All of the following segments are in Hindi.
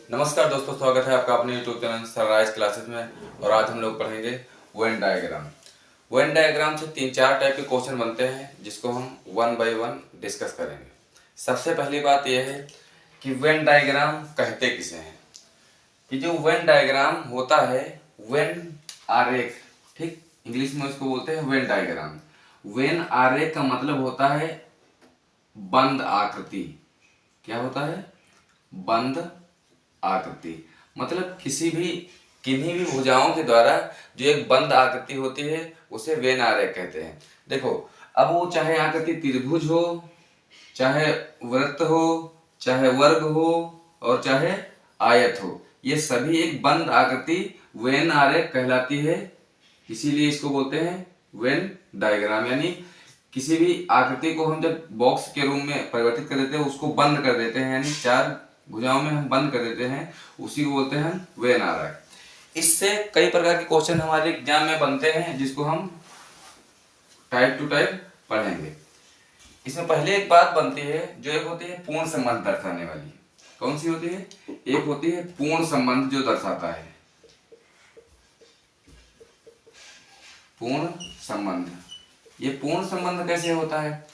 नमस्कार दोस्तों, स्वागत है आपका अपने यूट्यूब चैनल सनराइज क्लासेस में। और आज हम लोग पढ़ेंगे वेन डायग्राम। वेन डायग्राम से 3-4 टाइप के क्वेश्चन बनते हैं जिसको हम वन बाय वन डिस्कस करेंगे। सबसे पहली बात यह है कि वेन डायग्राम कहते किसे हैं। कि जो वेन डायग्राम होता है, वेन आरेख, ठीक, इंग्लिश में उसको बोलते हैं वेन डायग्राम। वेन आरेख का मतलब होता है बंद आकृति। क्या होता है? बंद आकृति। मतलब किन्हीं भी भुजाओं के द्वारा जो एक बंद आकृति होती है उसे वेन आरेख कहते हैं। देखो, अब वो चाहे आकृति त्रिभुज हो, चाहे वृत्त हो, चाहे वर्ग हो और चाहे आयत हो, ये सभी एक बंद आकृति वेन आरेख कहलाती है। इसीलिए इसको बोलते हैं वेन डायग्राम। यानी किसी भी आकृति को हम जब बॉक्स के रूप में परिवर्तित कर देते हैं, उसको बंद कर देते हैं, यानी 4 भुजाओं में हम बंद कर देते हैं, उसी को बोलते हैं वेन आरेख। इससे कई प्रकार के क्वेश्चन हमारे एग्जाम में बनते हैं जिसको हम टाइप टू टाइप पढ़ेंगे। इसमें पहले एक बात बनती है जो एक होती है पूर्ण संबंध दर्शाने वाली। कौन सी होती है? एक होती है पूर्ण संबंध जो दर्शाता है, पूर्ण संबंध। ये पूर्ण संबंध कैसे होता है?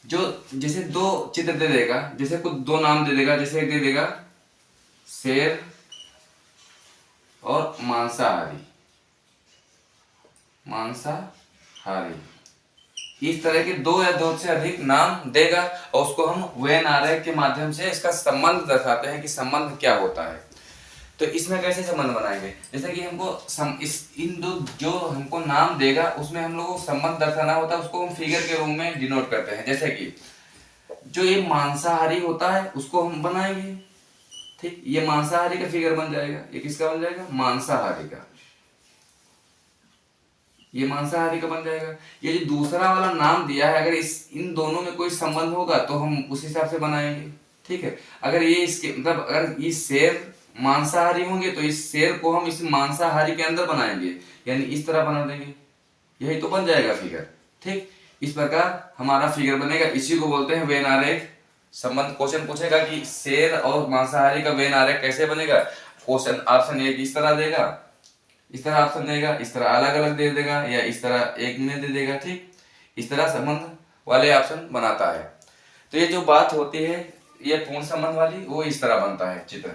जो जैसे 2 चित्र दे देगा, जैसे कुछ 2 नाम दे देगा, जैसे दे देगा शेर और मांसाहारी, इस तरह के 2 या 2 से अधिक नाम देगा और उसको हम वेन आरेख के माध्यम से इसका संबंध दर्शाते हैं कि संबंध क्या होता है। तो इसमें कैसे संबंध बनाएंगे? जैसे कि हमको इन 2 जो हमको नाम देगा उसमें हम लोगों को संबंध दर्शाना होता है, उसको हम फिगर के रूप में डिनोट करते हैं। जैसे कि जो ये मांसाहारी होता है उसको हम बनाएंगे, ठीक, ये मांसाहारी का फिगर बन जाएगा। ये किसका बन जाएगा? मांसाहारी का। ये मांसाहारी का बन जाएगा। ये जो दूसरा वाला नाम दिया है, अगर इन दोनों में कोई संबंध होगा तो हम उस हिसाब से बनाएंगे, ठीक है। अगर ये इसके मतलब अगर ये शेर मांसाहारी होंगे तो इस शेर को हम इस मांसाहारी के अंदर बनाएंगे, यानी इस तरह बना देंगे, यही तो बन जाएगा फिगर, ठीक। इस प्रकार हमारा फिगर बनेगा। इसी को बोलते हैं वेन आरेख संबंध। क्वेश्चन पूछेगा कि शेर और मांसाहारी का वेन आरेख कैसे बनेगा। क्वेश्चन ऑप्शन एक इस तरह देगा, इस तरह ऑप्शन देगा, इस तरह अलग अलग दे देगा, या इस तरह एक में दे देगा, ठीक। इस तरह संबंध वाले ऑप्शन बनाता है। तो ये जो बात होती है ये पूर्ण संबंध वाली, वो इस तरह बनता है चित्र।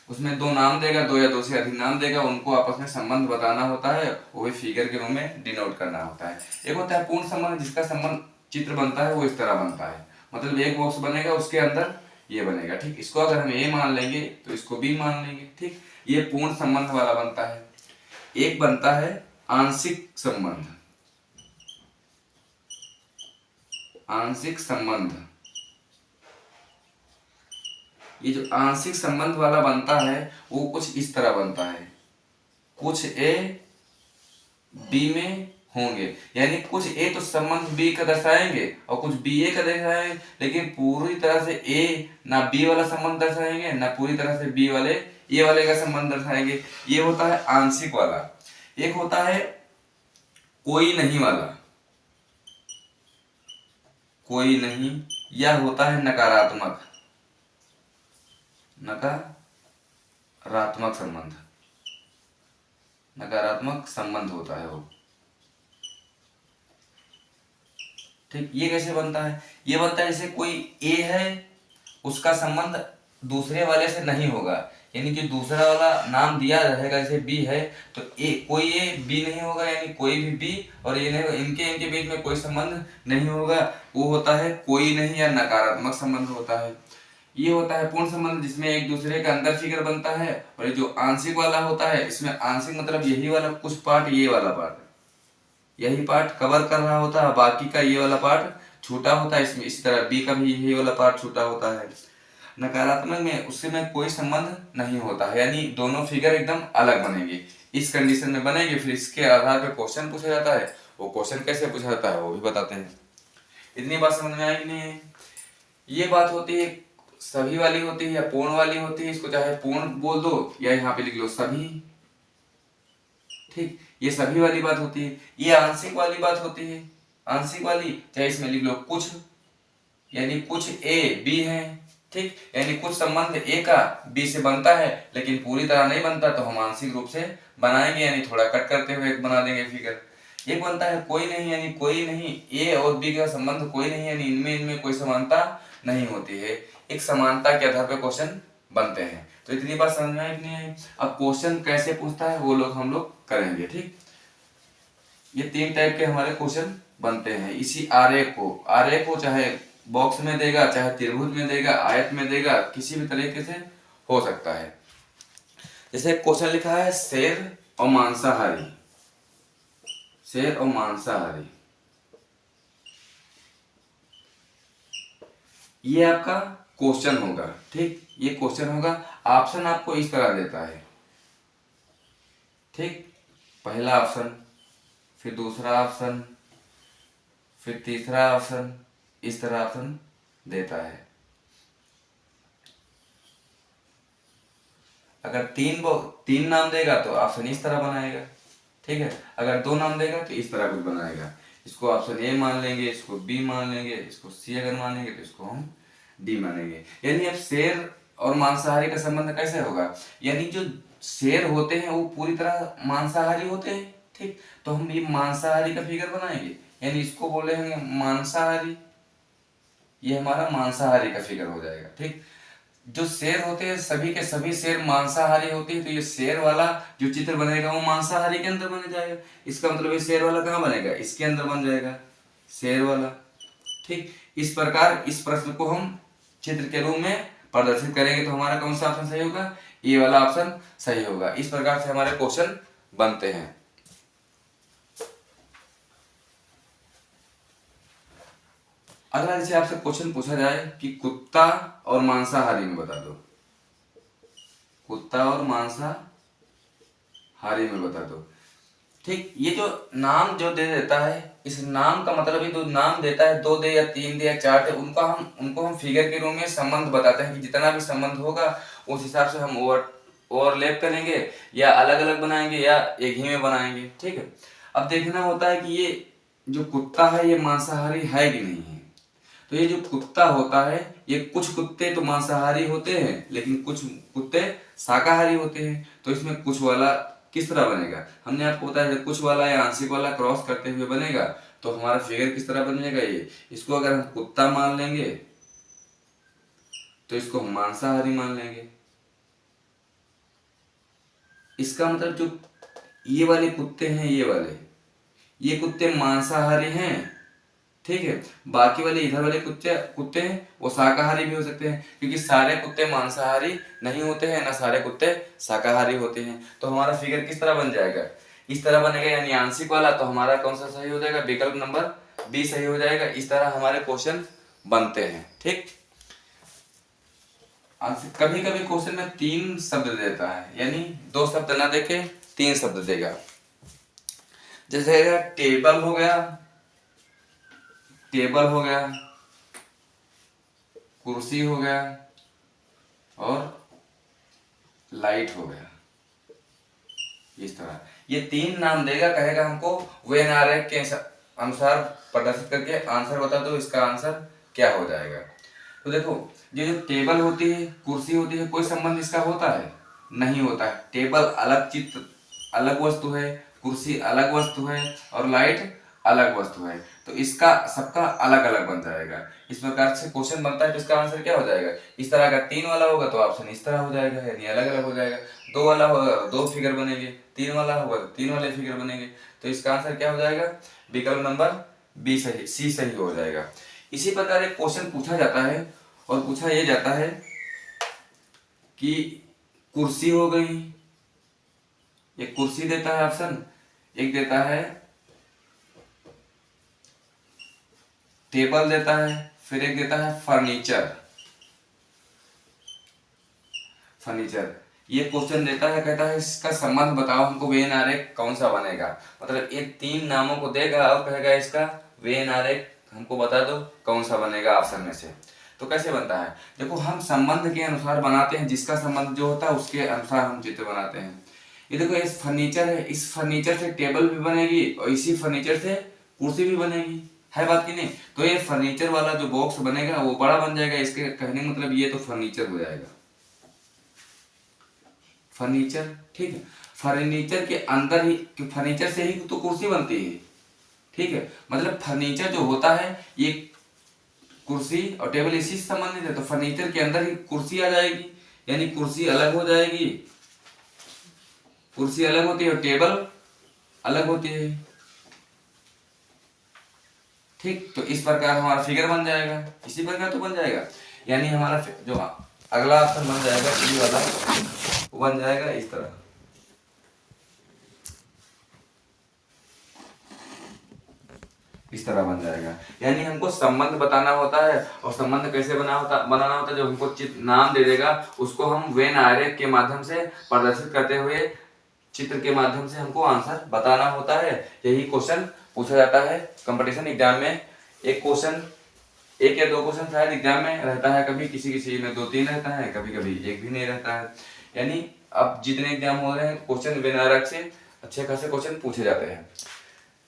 उसमें 2 नाम देगा, 2 या 2 से अधिक नाम देगा, उनको आपस में संबंध बताना होता है, वो भी फिगर के रूप में डिनोट करना होता है। एक होता है पूर्ण संबंध, जिसका संबंध चित्र बनता है वो इस तरह बनता है। मतलब एक बॉक्स बनेगा, उसके अंदर ये बनेगा, ठीक। इसको अगर हम ए मान लेंगे तो इसको बी मान लेंगे, ठीक। ये पूर्ण संबंध वाला बनता है। एक बनता है आंशिक संबंध। आंशिक संबंध, ये जो आंशिक संबंध वाला बनता है वो कुछ इस तरह बनता है। कुछ ए बी में होंगे, यानी कुछ ए तो संबंध बी का दर्शाएंगे और कुछ बी ए का दर्शाएंगे, लेकिन पूरी तरह से ए ना बी वाला संबंध दर्शाएंगे ना पूरी तरह से बी वाले ए वाले का संबंध दर्शाएंगे। ये होता है आंशिक वाला। एक होता है कोई नहीं वाला, कोई नहीं, यह होता है नकारात्मक, नकारात्मक संबंध, नकारात्मक संबंध होता है वो, ठीक। ये कैसे बनता है? ये बनता है जैसे कोई ए है, उसका संबंध दूसरे वाले से नहीं होगा, यानी कि दूसरा वाला नाम दिया रहेगा, जैसे बी है तो कोई ए बी नहीं होगा, यानी कोई भी बी और ये नहीं होगा, इनके बीच में कोई संबंध नहीं होगा, वो होता है कोई नहीं या नकारात्मक संबंध होता है। ये होता है पूर्ण संबंध, जिसमें एक दूसरे का अंदर फिगर बनता है। और जो आंशिक वाला होता है, इसमें आंशिक मतलब यही वाला कुछ पार्ट, ये वाला पार्ट, यही पार्ट कवर कर रहा होता है, बाकी का ये वाला पार्ट छूटा होता है। इसमें इस तरह बी का भी यही वाला पार्ट छूटा होता है। नकारात्मक में उससे में कोई संबंध नहीं होता है, यानी दोनों फिगर एकदम अलग बनेंगे। इस कंडीशन में बनेंगे, फिर इसके आधार पर क्वेश्चन पूछा जाता है। वो क्वेश्चन कैसे पूछा जाता है वो भी बताते हैं। इतनी बात समझ में आई कि नहीं? ये बात होती है सभी वाली होती है या पूर्ण वाली होती है। इसको चाहे पूर्ण बोल दो या यहाँ पे लिख लो सभी, ठीक। ये सभी वाली बात होती है। ये आंशिक वाली बात होती है। आंशिक वाली चाहे इसमें लिख लो कुछ, यानी कुछ ए बी है, ठीक, यानी कुछ संबंध ए का बी से बनता है लेकिन पूरी तरह नहीं बनता, तो हम आंशिक रूप से बनाएंगे, यानी थोड़ा कट करते हुए एक बना देंगे फिगर। एक बनता है कोई नहीं, यानी कोई नहीं, ए और बी का संबंध कोई नहीं, यानी इनमें कोई समानता नहीं होती है। एक समानता के आधार पर क्वेश्चन बनते हैं। तो इतनी बात समझ में आई कि नहीं आई? अब क्वेश्चन कैसे पूछता है वो लोग हम लोग करेंगे। ठीक, ये 3 टाइप के हमारे क्वेश्चन बनते हैं। इसी आरेख को चाहे बॉक्स में देगा, चाहे त्रिभुज में देगा, आयत में देगा, किसी भी तरीके से हो सकता है। जैसे क्वेश्चन लिखा है शेर और मांसाहारी, शेर और मांसाहारी, ये आपका क्वेश्चन होगा। ठीक, ये क्वेश्चन होगा। ऑप्शन आपको इस तरह देता है। ठीक, पहला ऑप्शन, फिर दूसरा ऑप्शन, फिर तीसरा ऑप्शन, इस तरह ऑप्शन देता है। अगर तीन नाम देगा तो ऑप्शन इस तरह बनाएगा। ठीक है, अगर 2 नाम देगा तो इस तरह कुछ बनाएगा। इसको ऑप्शन ए मान लेंगे, इसको बी मान लेंगे, इसको सी अगर मानेंगे तो इसको हम डी मानेंगे। यानी अब शेर और मांसाहारी का संबंध कैसे होगा? यानी जो शेर होते हैं वो पूरी तरह मांसाहारी होते हैं। ठीक, तो हम ये मांसाहारी का फिगर बनाएंगे, यानी इसको बोलेंगे मांसाहारी, ये हमारा मांसाहारी का फिगर हो जाएगा। ठीक, जो शेर होते हैं सभी के सभी शेर मांसाहारी होते हैं, तो ये शेर वाला जो चित्र बनेगा वो मांसाहारी के अंदर बन जाएगा। इसका मतलब ये शेर वाला कहाँ बनेगा? इसके अंदर बन जाएगा शेर वाला। ठीक, इस प्रकार इस प्रश्न को हम चित्र के रूप में प्रदर्शित करेंगे तो हमारा कौन सा ऑप्शन सही होगा? ये वाला ऑप्शन सही होगा। इस प्रकार से हमारे क्वेश्चन बनते हैं। अगला जैसे आपसे क्वेश्चन पूछा जाए कि कुत्ता और मांसाहारी में बता दो, कुत्ता और मांसाहारी में बता दो। ठीक, ये जो नाम जो दे देता है, इस नाम का मतलब ही, जो नाम देता है 2 दे या 3 दे या 4 दे, उनको हम फिगर के रूप में संबंध बताते हैं कि जितना भी संबंध होगा उस हिसाब से हम ओवरलैप करेंगे या अलग अलग बनाएंगे या एक ही में बनाएंगे। ठीक है, अब देखना होता है कि ये जो कुत्ता है ये मांसाहारी है कि नहीं है। तो ये जो कुत्ता होता है, ये कुछ कुत्ते तो मांसाहारी होते हैं लेकिन कुछ कुत्ते शाकाहारी होते हैं। तो इसमें कुछ वाला किस तरह बनेगा? हमने आपको बताया जब कुछ वाला या आंशिक वाला क्रॉस करते हुए बनेगा तो हमारा फिगर किस तरह बनेगा। ये इसको अगर हम कुत्ता मान लेंगे तो इसको हम मांसाहारी मान लेंगे। इसका मतलब जो ये वाले कुत्ते हैं, ये कुत्ते मांसाहारी हैं। ठीक है, बाकी वाले इधर वाले कुत्ते हैं वो शाकाहारी भी हो सकते हैं, क्योंकि सारे कुत्ते मांसाहारी नहीं होते हैं, ना सारे कुत्ते शाकाहारी होते हैं। तो हमारा फिगर किस तरह बन जाएगा? इस तरह बनेगा, यानी आंशिक वाला। तो हमारा कौन सा सही हो जाएगा? विकल्प नंबर बी सही हो जाएगा। इस तरह हमारे क्वेश्चन बनते हैं। ठीक, कभी कभी क्वेश्चन में 3 शब्द देता है, यानी 2 शब्द ना देके 3 शब्द देगा। जैसे टेबल हो गया, कुर्सी हो गया और लाइट हो गया। इस तरह ये 3 नाम देगा, कहेगा हमको वेन आरेख के अनुसार प्रदर्शित करके आंसर बता दो, इसका आंसर क्या हो जाएगा। तो देखो, ये जो टेबल होती है, कुर्सी होती है, कोई संबंध इसका होता है? नहीं होता है। टेबल अलग चित्र, अलग वस्तु है, कुर्सी अलग वस्तु है और लाइट अलग वस्तु है। तो इसका सबका अलग अलग बन जाएगा। इस प्रकार से क्वेश्चन बनता है तो इसका आंसर क्या हो जाएगा? इस तरह का 3 वाला होगा तो ऑप्शन इस तरह हो जाएगा, यानी अलग अलग हो जाएगा। 2 वाला होगा 2 फिगर बनेंगे, 3 वाला होगा तो 3 वाले फिगर बनेंगे। तो इसका आंसर क्या हो जाएगा? विकल्प नंबर बी सही, सी सही हो जाएगा। इसी प्रकार एक क्वेश्चन पूछा जाता है और पूछा यह जाता है कि कुर्सी हो गई, एक कुर्सी देता है ऑप्शन, एक देता है टेबल देता है, फिर एक देता है फर्नीचर। ये क्वेश्चन देता है, कहता है इसका संबंध बताओ हमको, वेन आरेख कौन सा बनेगा। मतलब ये 3 नामों को देगा और कहेगा इसका वेन आरेख हमको बता दो कौन सा बनेगा ऑप्शन में से। तो कैसे बनता है? देखो, हम संबंध के अनुसार बनाते हैं, जिसका संबंध जो होता है उसके अनुसार हम चित्र बनाते हैं। ये देखो, इस फर्नीचर है, इस फर्नीचर से टेबल भी बनेगी और इसी फर्नीचर से कुर्सी भी बनेगी, है बात की नहीं। तो ये फर्नीचर वाला जो बॉक्स बनेगा वो बड़ा बन जाएगा, इसके कहने का मतलब ये तो फर्नीचर हो जाएगा, फर्नीचर। ठीक है, फर्नीचर के अंदर ही, फर्नीचर से ही तो कुर्सी बनती है। ठीक है, मतलब फर्नीचर जो होता है ये कुर्सी और टेबल इसी से संबंधित है, तो फर्नीचर के अंदर ही कुर्सी आ जाएगी, यानी कुर्सी अलग हो जाएगी, कुर्सी अलग होती है और टेबल अलग होती है। ठीक, तो इस प्रकार हमारा फिगर बन जाएगा, इसी प्रकार तो बन जाएगा, यानी हमारा जो अगला ऑप्शन बन जाएगा ई वाला, वो बन जाएगा इस तरह। इस तरह बन जाएगा, यानी हमको संबंध बताना होता है, और संबंध कैसे बनाना होता है, जो हमको नाम दे देगा उसको हम वेन आरेख के माध्यम से प्रदर्शित करते हुए चित्र के माध्यम से हमको आंसर बताना होता है। यही क्वेश्चन पूछा जाता है कंपटीशन एग्जाम में। एक क्वेश्चन, एक या दो क्वेश्चन शायद एग्जाम में रहता है, कभी किसी किसी में 2-3 रहता है, कभी कभी एक भी नहीं रहता है। यानी अब जितने एग्जाम हो रहे हैं क्वेश्चन वेन आरेख से अच्छे खासे क्वेश्चन पूछे जाते हैं।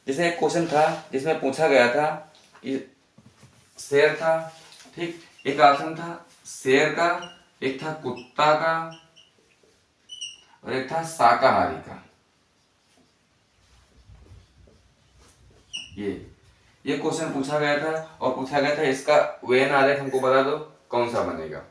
जैसे एक क्वेश्चन था जिसमें पूछा गया था कि शेर था, ठीक, एक ऑप्शन था शेर का, एक था कुत्ता का और एक था शाकाहारी का। ये क्वेश्चन पूछा गया था, और पूछा गया था इसका वेन आरेख हमको बता दो कौन सा बनेगा।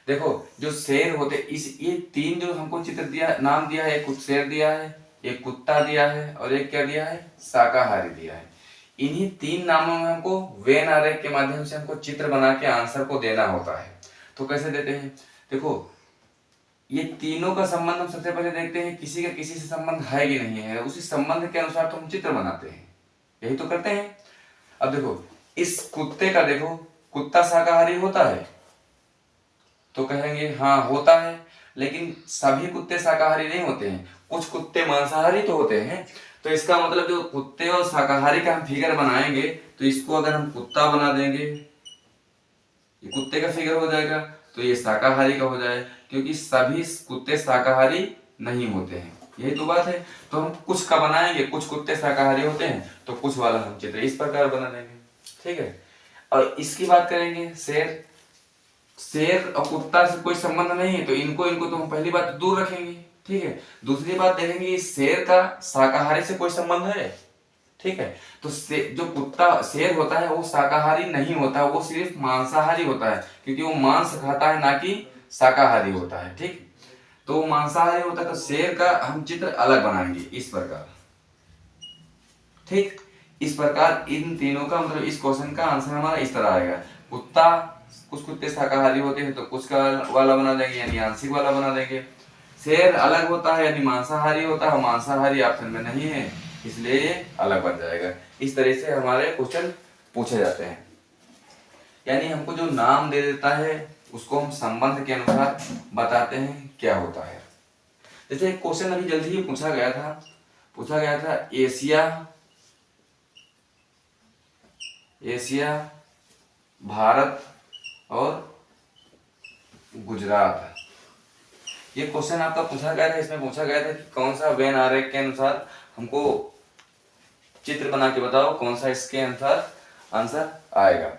देखो जो शेर होते, इस ये 3 जो हमको चित्र दिया, नाम दिया है, एक शेर दिया है, एक कुत्ता दिया है और एक क्या दिया है, शाकाहारी दिया है। इन्हीं 3 नामों में हमको वेन आरेख के माध्यम से हमको चित्र बना के आंसर को देना होता है। तो कैसे देते हैं, देखो ये तीनों का संबंध हम सबसे पहले देखते हैं, किसी का किसी से संबंध है कि नहीं है, उसी संबंध के अनुसार तो हम चित्र बनाते हैं, यही तो करते हैं। अब देखो इस कुत्ते का, देखो कुत्ता शाकाहारी होता है, तो कहेंगे हाँ होता है, लेकिन सभी कुत्ते शाकाहारी नहीं होते हैं, कुछ कुत्ते मांसाहारी तो होते हैं। तो इसका मतलब जो कुत्ते और शाकाहारी का हम फिगर बनाएंगे, तो इसको अगर हम कुत्ता बना देंगे, ये कुत्ते का फिगर हो जाएगा, तो ये शाकाहारी का हो जाए, क्योंकि सभी कुत्ते शाकाहारी नहीं होते हैं, यही तो बात है। तो हम कुछ का बनाएंगे, कुछ कुत्ते शाकाहारी होते हैं, तो कुछ वाला हम चित्र इस प्रकार बना देंगे। ठीक है, और इसकी बात करेंगे शेर, शेर और कुत्ता से कोई संबंध नहीं है, तो इनको तो हम पहली बात दूर रखेंगे। ठीक है, दूसरी बात देखेंगे शेर का शाकाहारी से कोई संबंध है। ठीक है, तो जो कुत्ता शेर होता है वो शाकाहारी नहीं होता, वो सिर्फ मांसाहारी होता है, क्योंकि वो मांस खाता है, ना कि शाकाहारी होता है। ठीक, तो वो मांसाहारी होता है, तो शेर का हम चित्र अलग बनाएंगे इस प्रकार। ठीक, इस प्रकार इन तीनों का मतलब इस क्वेश्चन का आंसर हमारा इस तरह आएगा। कुत्ता, कुछ कुत्ते शाकाहारी होते हैं तो कुछ का वाला बना देंगे, यानी आंशिक वाला बना देंगे। शेर अलग होता है यानी मांसाहारी होता है, मांसाहारी ऑप्शन में नहीं है, इसलिए ये अलग बन जाएगा। इस तरह से हमारे क्वेश्चन पूछे जाते हैं, यानी हमको जो नाम दे देता है उसको हम संबंध के अनुसार बताते हैं क्या होता है। जैसे एक क्वेश्चन अभी जल्दी ही पूछा गया था एशिया, भारत और गुजरात। ये क्वेश्चन आपका पूछा गया था, इसमें पूछा गया था कि कौन सा वेन आरेख के अनुसार हमको चित्र बना के बताओ, कौन सा इसके अनुसार आंसर आएगा।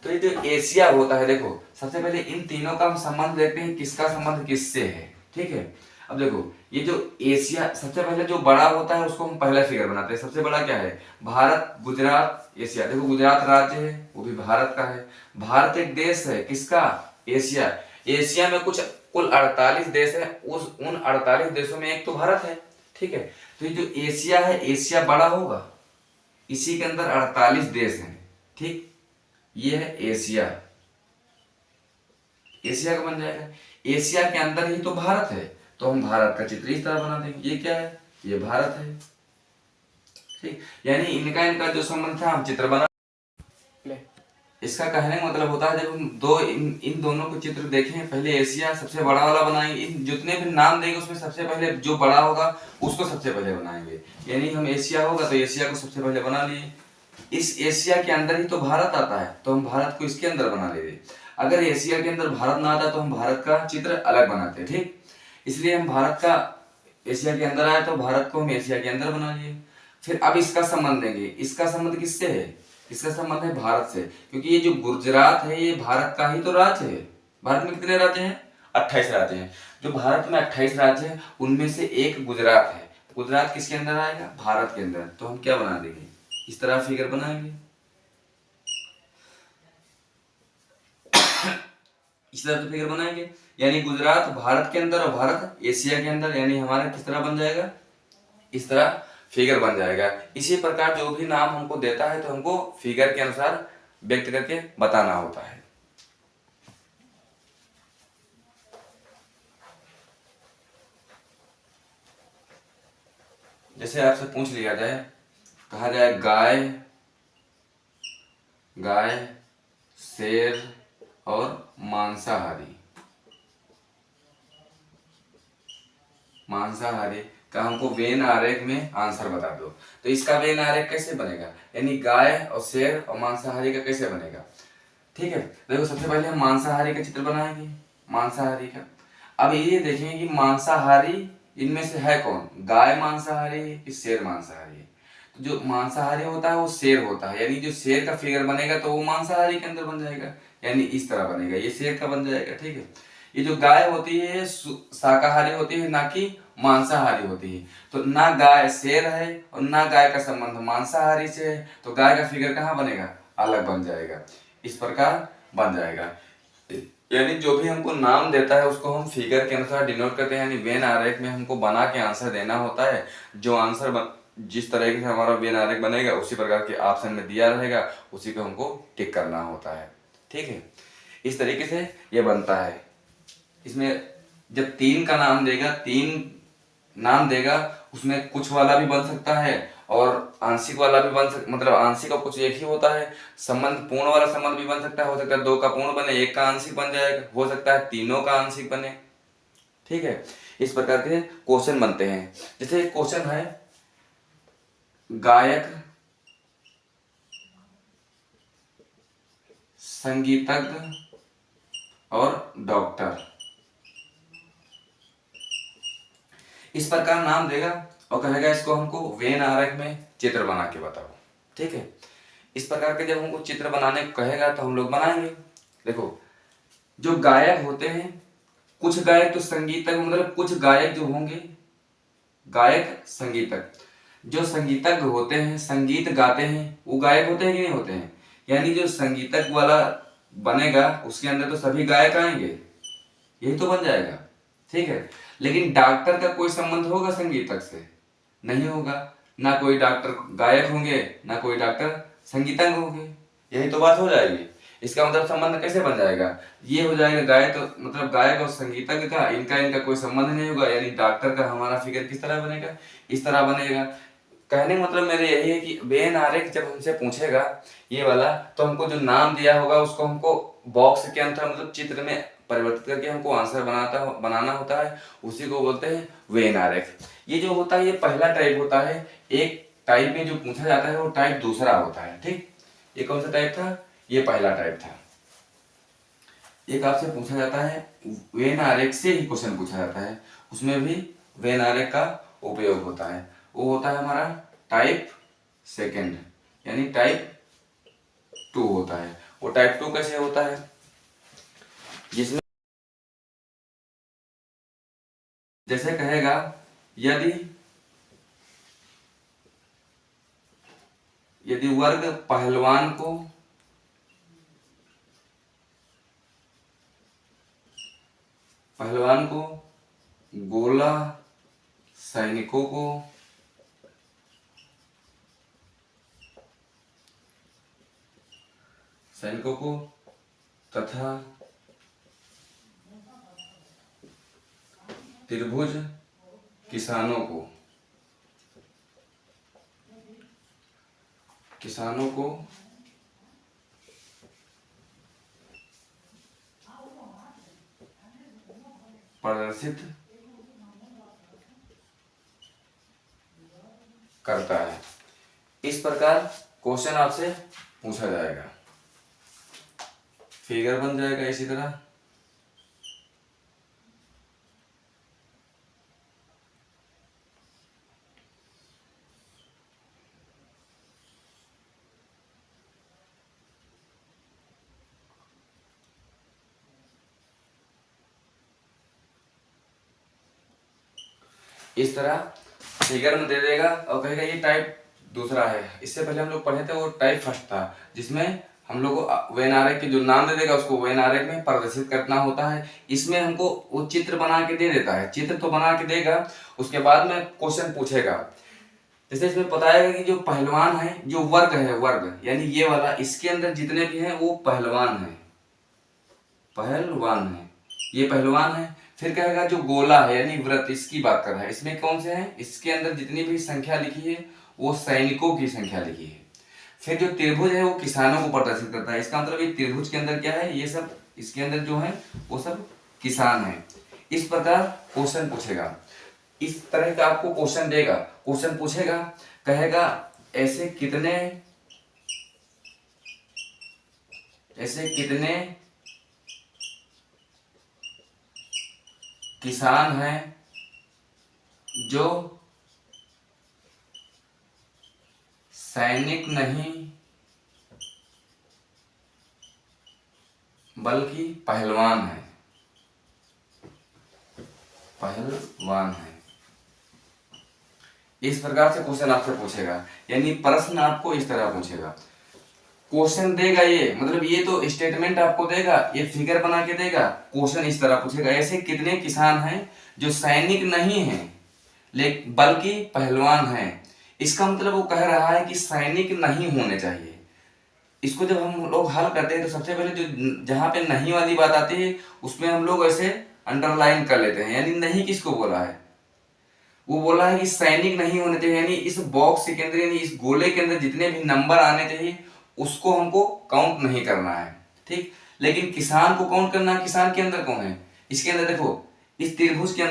तो ये जो एशिया होता है, देखो सबसे पहले इन तीनों का हम संबंध देखते हैं, किसका संबंध किससे है। ठीक है, अब देखो ये जो एशिया, सबसे पहले जो बड़ा होता है उसको हम पहला फिगर बनाते हैं। सबसे बड़ा क्या है, भारत, गुजरात, एशिया। देखो गुजरात राज्य है, वो भी भारत का है। भारत एक देश है, किसका, एशिया। एशिया में कुछ कुल 48 देश है, उन 48 देशों में एक तो भारत है। ठीक है, तो ये जो एशिया है, एशिया बड़ा होगा, इसी के अंदर 48 देश हैं। ठीक, ये है एशिया, एशिया का बन जाएगा। एशिया के अंदर ही तो भारत है, तो हम भारत का चित्र इस तरह बना देंगे। ये क्या है, ये भारत है। ठीक, यानी इनका जो संबंध था हम चित्र बना। इसका कहने का मतलब होता है जब हम इन दोनों को चित्र देखें, पहले एशिया सबसे बड़ा वाला बनाएंगे, इन जितने भी नाम देंगे उसमें सबसे पहले जो बड़ा होगा उसको सबसे पहले बनाएंगे। यानी हम एशिया होगा तो एशिया को सबसे पहले बना लिए। इस एशिया के अंदर ही तो भारत आता है, तो हम भारत को इसके अंदर बना लेते। अगर एशिया के अंदर भारत ना आता तो हम भारत का चित्र अलग बनाते। ठीक, इसलिए हम भारत का एशिया के अंदर आया तो भारत को हम एशिया के अंदर बना लिए। फिर अब इसका संबंध देंगे, इसका संबंध किससे है, इसका संबंध है भारत से, क्योंकि ये जो गुजरात है ये भारत का ही तो राज्य है। भारत में कितने राज्य हैं? 28 राज्य हैं। जो भारत में 28 राज्य हैं उनमें से एक गुजरात है। गुजरात किसके अंदर आएगा? भारत के अंदर। तो हम क्या बना देंगे? इस तरह फिगर बनाएंगे, इस तरह से फिगर बनाएंगे, यानी गुजरात भारत के अंदर और भारत एशिया के अंदर, यानी हमारा किस तरह बन जाएगा? इस तरह फिगर बन जाएगा। इसी प्रकार जो भी नाम हमको देता है तो हमको फिगर के अनुसार व्यक्त करके बताना होता है। जैसे आपसे पूछ लिया जाए, कहा जाए गाय, गाय, शेर और मांसाहारी, मांसाहारी का हमको वेन आरेख में आंसर बता दो। तो इसका वेन आरेख कैसे बनेगा? यानी गाय और शेर और मांसाहारी का कैसे बनेगा? ठीक है, देखो सबसे पहले हम मांसाहारी का चित्र बनाएंगे, मांसाहारी का। अब ये देखेंगे कि मांसाहारी इनमें से है कौन? गाय मांसाहारी है कि शेर मांसाहारी है? तो जो मांसाहारी होता है वो शेर होता है, यानी जो शेर का फिगर बनेगा तो वो मांसाहारी के अंदर बन जाएगा, यानी इस तरह बनेगा, ये शेर का बन जाएगा। ठीक है, ये जो गाय होती है शाकाहारी होती है, ना कि मांसाहारी होती है। तो ना गाय शेर है और ना गाय का संबंध मांसाहारी से है, तो गाय का फिगर कहाँ बनेगा? अलग बन जाएगा, इस प्रकार बन जाएगा। यानी जो भी हमको नाम देता है उसको हम फिगर के अनुसार डिनोट करते हैं, यानी वेन आरेख में हमको बना के आंसर देना होता है। जो आंसर जिस तरीके से हमारा वेन आरेख बनेगा उसी प्रकार के ऑप्शन में दिया रहेगा, उसी को हमको टिक करना होता है। ठीक है, इस तरीके से ये बनता है। इसमें जब 3 का नाम देगा, 3 नाम देगा, उसमें कुछ वाला भी बन सकता है और आंशिक वाला भी बन सकता, मतलब आंशिक और कुछ एक ही होता है। संबंध पूर्ण वाला संबंध भी बन सकता है, हो सकता है 2 का पूर्ण बने, 1 का आंशिक बन जाएगा, हो सकता है तीनों का आंशिक बने। ठीक है, इस प्रकार के क्वेश्चन बनते हैं। जैसे क्वेश्चन है गायक, संगीतज्ञ और डॉक्टर, इस प्रकार नाम देगा और कहेगा इसको हमको वेन आरेख में चित्र बना के बताओ। ठीक है, इस प्रकार के जब हमको चित्र बनाने को कहेगा तो हम लोग बनाएंगे। देखो जो गायक होते हैं, कुछ गायक तो संगीतज्ञ, मतलब कुछ गायक जो होंगे, गायक संगीतज्ञ, जो संगीतज्ञ होते हैं, संगीत गाते हैं, वो गायक होते हैं कि नहीं होते हैं? यानी जो संगीतज्ञ वाला बनेगा उसके अंदर तो सभी गायक आएंगे, यही तो बन जाएगा। ठीक है, लेकिन डॉक्टर का कोई संबंध होगा संगीतज्ञ से? नहीं होगा, ना कोई डॉक्टर गायक होंगे ना कोई डॉक्टर संगीतज्ञ होंगे, यही तो बात हो जाएगी। इसका मतलब संबंध कैसे बन जाएगा? ये हो जाएगा गायक, तो मतलब गायक और संगीतज्ञ का इनका कोई संबंध नहीं होगा, यानी डॉक्टर का हमारा फिगर किस तरह बनेगा? इस तरह बनेगा। कहने का मतलब मेरे यही है कि वेन आरेख जब हमसे पूछेगा ये वाला, तो हमको जो नाम दिया होगा उसको हमको बॉक्स के अंदर, मतलब चित्र में परिवर्तित करके हमको आंसर बनाना होता है, उसी को बोलते हैं वेन आरेख। ये जो होता है ये पहला टाइप होता है। एक टाइप में जो पूछा जाता है वो टाइप दूसरा होता है। ठीक, ये कौन सा टाइप था? ये पहला टाइप था। एक आपसे पूछा जाता है वेन आरेख से ही क्वेश्चन पूछा जाता है, उसमें भी वेन आरेख का उपयोग होता है। वो होता है हमारा टाइप सेकंड, यानी टाइप 2 होता है। वो टाइप 2 कैसे होता है? जिसमें जैसे कहेगा यदि यदि वर्ग पहलवान को गोला सैनिकों को तथा त्रिभुज किसानों को प्रदर्शित करता है। इस प्रकार क्वेश्चन आपसे पूछा जाएगा, फिगर बन जाएगा इसी तरह। इस तरह फिगर में दे देगा और कहेगा ये टाइप दूसरा है। इससे पहले हम लोग पढ़े थे वो टाइप फर्स्ट था, जिसमें हम लोग को वेन आरेख के जो नाम दे देगा उसको वेन आरेख में प्रदर्शित करना होता है। इसमें हमको वो चित्र बना के दे देता है, चित्र तो बना के देगा, उसके बाद में क्वेश्चन पूछेगा। जैसे इसमें बताएगा कि जो पहलवान है, जो वर्ग है, वर्ग यानी ये वाला, इसके अंदर जितने भी हैं वो पहलवान है, पहलवान है, ये पहलवान है। फिर कहेगा जो गोला है यानी व्रत, इसकी बात कर रहा है, इसमें कौन से हैं, इसके अंदर जितनी भी संख्या लिखी है वो सैनिकों की संख्या लिखी है। फिर जो त्रिभुज है वो किसानों को प्रदर्शित करता है। इसका मतलब ये त्रिभुज के अंदर क्या है, ये सब इसके अंदर जो है वो सब किसान है। इस प्रकार क्वेश्चन पूछेगा, इस तरह का आपको क्वेश्चन देगा, क्वेश्चन पूछेगा, कहेगा ऐसे कितने किसान हैं जो सैनिक नहीं बल्कि पहलवान है, पहलवान है। इस प्रकार से क्वेश्चन आपसे पूछेगा, यानी प्रश्न आपको इस तरह पूछेगा। क्वेश्चन देगा ये, मतलब ये तो स्टेटमेंट आपको देगा, ये फिगर बना के देगा, क्वेश्चन इस तरह पूछेगा, ऐसे कितने किसान हैं जो सैनिक नहीं हैं लेकिन बल्कि पहलवान हैं। इसका मतलब वो कह रहा है कि सैनिक नहीं होने चाहिए। इसको जब हम लोग हल करते हैं तो सबसे पहले जो जहां पे नहीं वाली बात आती है उसमें हम लोग ऐसे अंडरलाइन कर लेते हैं, यानी नहीं किसको बोला है, वो बोला है कि सैनिक नहीं होने चाहिए, यानी इस बॉक्स के अंदर यानी इस गोले के अंदर जितने भी नंबर आने चाहिए उसको हमको काउंट नहीं करना है, ठीक। लेकिन किसान को काउंट करना है। किसान के अंदर कौन है, इसके अंदर देखो, इस त्रिभुज के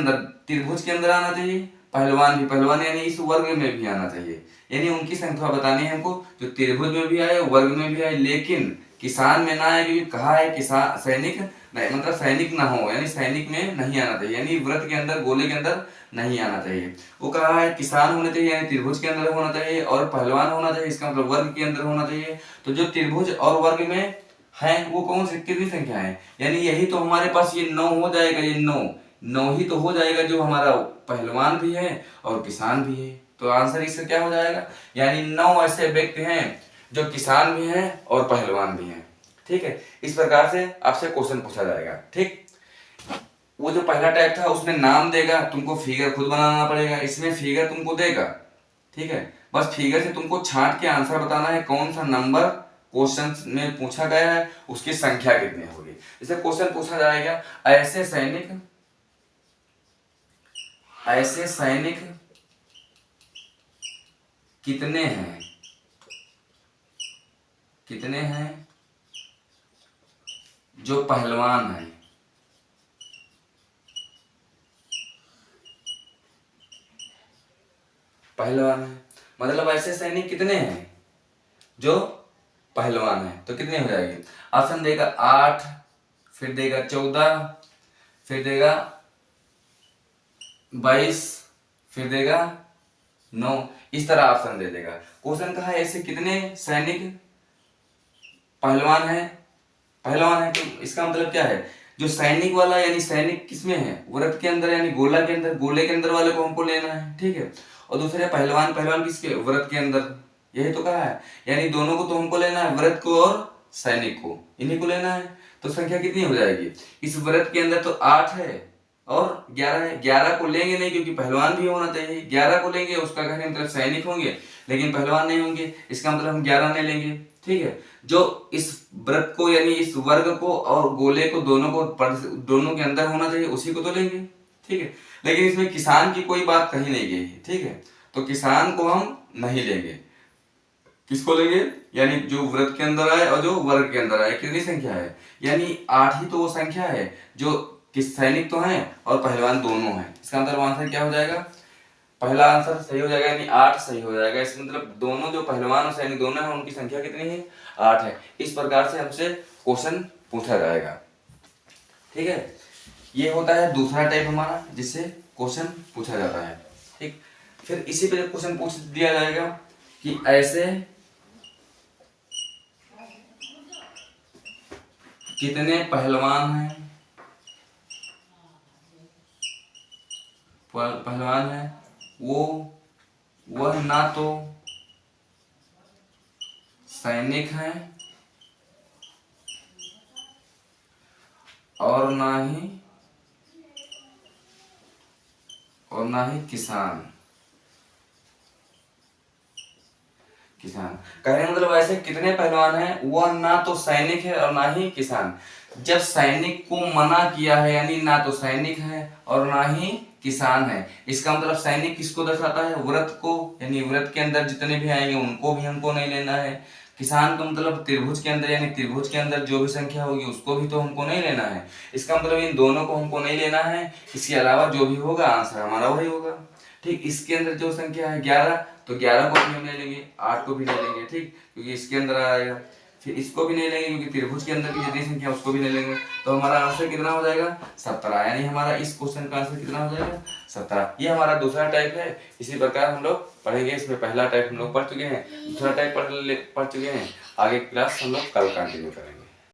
अंदर आना चाहिए पहलवान भी, पहलवान यानी इस वर्ग में भी आना चाहिए, यानी उनकी संख्या बतानी है हमको जो त्रिभुज में भी आए वर्ग में भी आए, लेकिन किसान में ना आए, क्योंकि कहा है किसान सैनिक नहीं, मतलब सैनिक ना हो, यानी सैनिक में नहीं आना चाहिए, यानी व्रत के अंदर गोले के अंदर नहीं आना चाहिए। वो कहा है किसान होने चाहिए यानी त्रिभुज के अंदर होना चाहिए, और पहलवान होना चाहिए, इसका मतलब वर्ग के अंदर होना चाहिए। तो जो त्रिभुज और वर्ग में है वो कौन सी कितनी संख्या है, यानी यही तो हमारे पास ये 9 हो जाएगा, ये 9 ही तो हो जाएगा जो हमारा पहलवान भी है और किसान भी है। तो आंसर इसका क्या हो जाएगा, यानी 9 ऐसे व्यक्ति हैं जो किसान भी हैं और पहलवान भी हैं, ठीक है। इस प्रकार से आपसे क्वेश्चन पूछा जाएगा, ठीक। वो जो पहला टाइप था उसमें नाम देगा, तुमको फिगर खुद बनाना पड़ेगा, इसमें फिगर तुमको देगा, ठीक है। बस फिगर से तुमको छांट के आंसर बताना है कौन सा नंबर क्वेश्चन में पूछा गया है, उसकी संख्या कितनी होगी। जैसे क्वेश्चन पूछा जाएगा ऐसे सैनिक कितने हैं जो पहलवान हैं, पहलवान है, मतलब ऐसे सैनिक कितने हैं जो पहलवान है, तो कितने हो जाएगी। ऑप्शन देगा 8, फिर देगा 14, फिर देगा 22, फिर देगा 9, इस तरह ऑप्शन दे देगा। क्वेश्चन कहा है ऐसे कितने सैनिक पहलवान है, तो इसका मतलब क्या है, जो सैनिक वाला यानी सैनिक किसमें है, व्रत के अंदर यानी गोला के अंदर, गोले के अंदर वाले को हमको लेना है, ठीक है। और दूसरे पहलवान किसके, व्रत के अंदर, यही तो कहा है, यानी दोनों को तो हमको लेना है, व्रत को और सैनिक को, इन्हीं को लेना है। तो संख्या कितनी हो जाएगी, इस व्रत के अंदर तो 8 है और 11 है, 11 को लेंगे नहीं क्योंकि पहलवान भी होना चाहिए, 11 को लेंगे उसका कहने मतलब सैनिक होंगे लेकिन पहलवान नहीं होंगे, इसका मतलब हम 11 नहीं लेंगे, ठीक है। जो इस व्रत को यानी इस वर्ग को और गोले को दोनों के अंदर होना चाहिए उसी को तो लेंगे, ठीक है। लेकिन इसमें किसान की कोई बात कहीं नहीं गई है, ठीक है, तो किसान को हम नहीं लेंगे, किसको लेंगे, यानी जो व्रत के अंदर आए और जो वर्ग के अंदर आए, कितनी संख्या है, यानी 8 ही तो वो संख्या है जो किस सैनिक तो हैं और पहलवान दोनों हैं। इसका मतलब आंसर क्या हो जाएगा, पहला आंसर सही हो जाएगा, यानी 8 सही हो जाएगा। इसका मतलब दोनों जो पहलवान और सैनिक दोनों हैं उनकी संख्या कितनी है, 8 है। इस प्रकार से हमसे क्वेश्चन पूछा जाएगा, ठीक है। ये होता है दूसरा टाइप हमारा जिससे क्वेश्चन पूछा जाता है, ठीक। फिर इसी पे क्वेश्चन पूछ दिया जाएगा कि ऐसे कितने पहलवान हैं पहलवान है वह ना तो सैनिक है और ना ही किसान। कहने का मतलब ऐसे कितने पहलवान हैं, वह ना तो सैनिक है और ना ही किसान। जब सैनिक को मना किया है यानी ना तो सैनिक है और ना ही किसान है, इसका मतलब सैनिक किसको दर्शाता है, व्रत को, यानी व्रत के अंदर जितने भी आएंगे उनको भी हमको नहीं लेना है। किसान का मतलब त्रिभुज के अंदर, यानी त्रिभुज के अंदर जो भी संख्या होगी उसको भी तो हमको नहीं लेना है। इसका मतलब इन दोनों को हमको नहीं लेना है, इसके अलावा जो भी होगा आंसर हमारा वही होगा। ठीक, इसके अंदर जो संख्या है 11, तो 11 को भी हम ले लेंगे, 8 को भी ले लेंगे, ठीक, क्योंकि इसके अंदर आएगा। फिर इसको भी नहीं लेंगे क्योंकि त्रिभुज के अंदर की जितनी संख्या उसको भी नहीं लेंगे। तो हमारा आंसर कितना हो जाएगा, 17। यानी हमारा इस क्वेश्चन का आंसर कितना हो जाएगा, 17। ये हमारा दूसरा टाइप है। इसी प्रकार हम लोग पढ़ेंगे। इसमें पहला टाइप हम लोग पढ़ चुके हैं, दूसरा टाइप पढ़ चुके हैं। आगे क्लास हम लोग कल कंटिन्यू करेंगे।